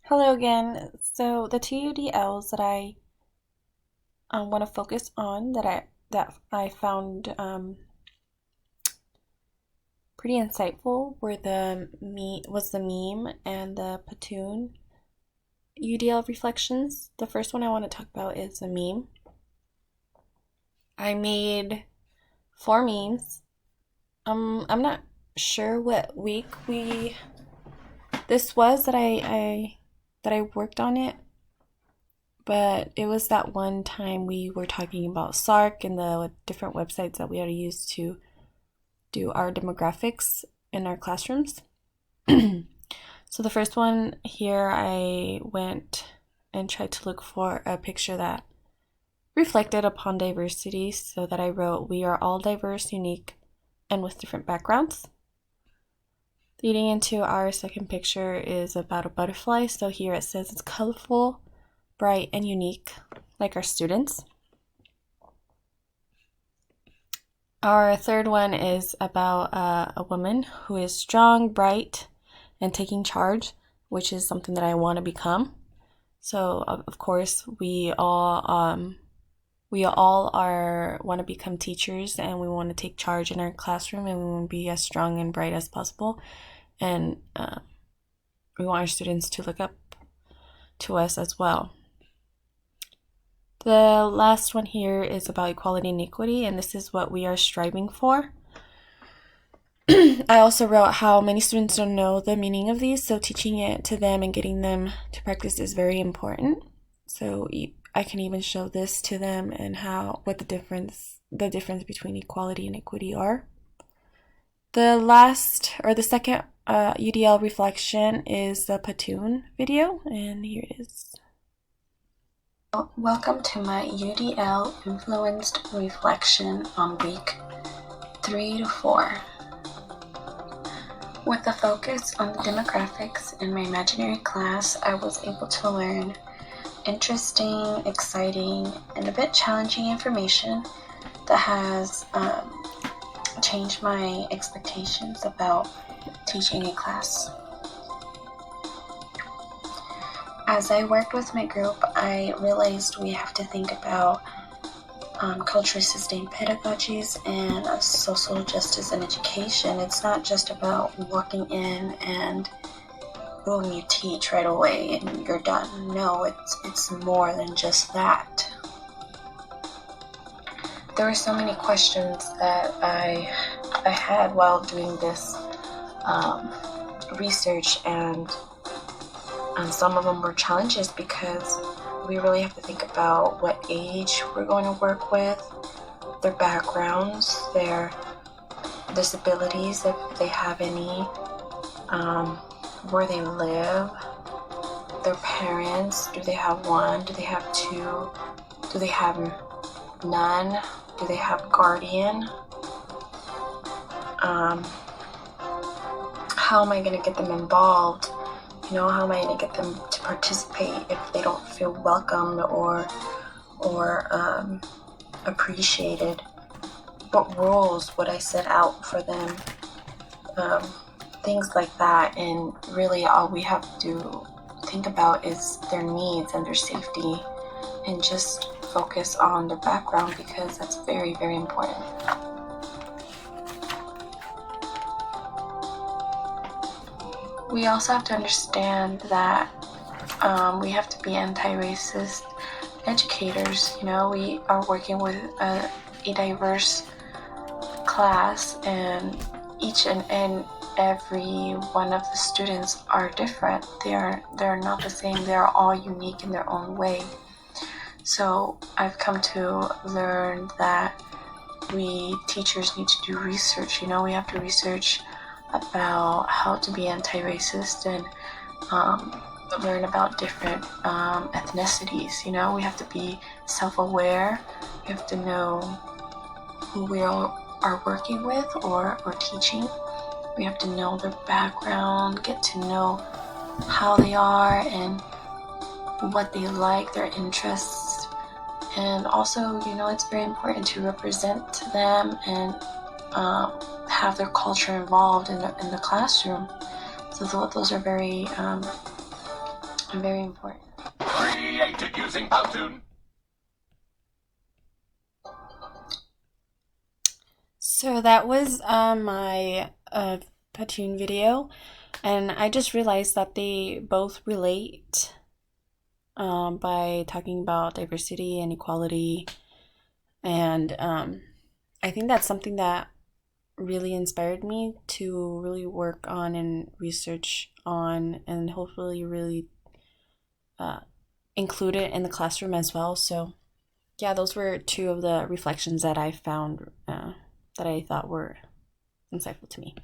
Hello again. So the two UDLs that I want to focus on that I found pretty insightful were the meme and the Powtoon UDL reflections. The first one I want to talk about is a meme. I made 4 memes. I'm not sure what week this was that I worked on it, but it was that one time we were talking about SARC and the different websites that we had to use to do our demographics in our classrooms. So the first one here, I went and tried to look for a picture that reflected upon diversity, so that I wrote, "We are all diverse, unique, and with different backgrounds." Leading into our second picture is about a butterfly. So here it says it's colorful, bright, and unique, like our students. Our third one is about a woman who is strong, bright, and taking charge, which is something that I want to become. So of course we all want to become teachers, and we want to take charge in our classroom, and we want to be as strong and bright as possible, and we want our students to look up to us as well. The last one here is about equality and equity, and this is what we are striving for. I also wrote how many students don't know the meaning of these, so teaching it to them and getting them to practice is very important. So I can even show this to them and what the difference between equality and equity are. The second UDL reflection is the Powtoon video, and here it is. Welcome to my UDL influenced reflection on week 3 to 4. With the focus on the demographics in my imaginary class, I was able to learn interesting, exciting, and a bit challenging information that has changed my expectations about teaching a class. As I worked with my group, I realized we have to think about culturally sustained pedagogies and social justice in education. It's not just about walking in and boom, you teach right away and you're done. No, it's more than just that. There were so many questions that I had while doing this research, and some of them were challenges because we really have to think about what age we're going to work with, their backgrounds, their disabilities, if they have any, where they live, their parents, do they have one, do they have two, do they have none, do they have guardian, how am I going to get them involved? How am I going to get them to participate if they don't feel welcomed or appreciated? What rules would I set out for them? Things like that. And really all we have to think about is their needs and their safety, and just focus on their background, because that's very, very important. We also have to understand that we have to be anti-racist educators. We are working with a diverse class, and each and every one of the students are different. They're not the same. They're all unique in their own way. So I've come to learn that we teachers need to do research. We have to research about how to be anti-racist and learn about different ethnicities. We have to be self-aware. We have to know who we are working with or teaching. We have to know their background, get to know how they are and what they like, their interests. And also, it's very important to represent them and have their culture involved in the classroom. So those are very and very important. Created using Powtoon. So that was my Powtoon video, and I just realized that they both relate by talking about diversity and equality, and I think that's something that really inspired me to really work on and research on, and hopefully really include it in the classroom as well. So yeah, those were two of the reflections that I found that I thought were insightful to me.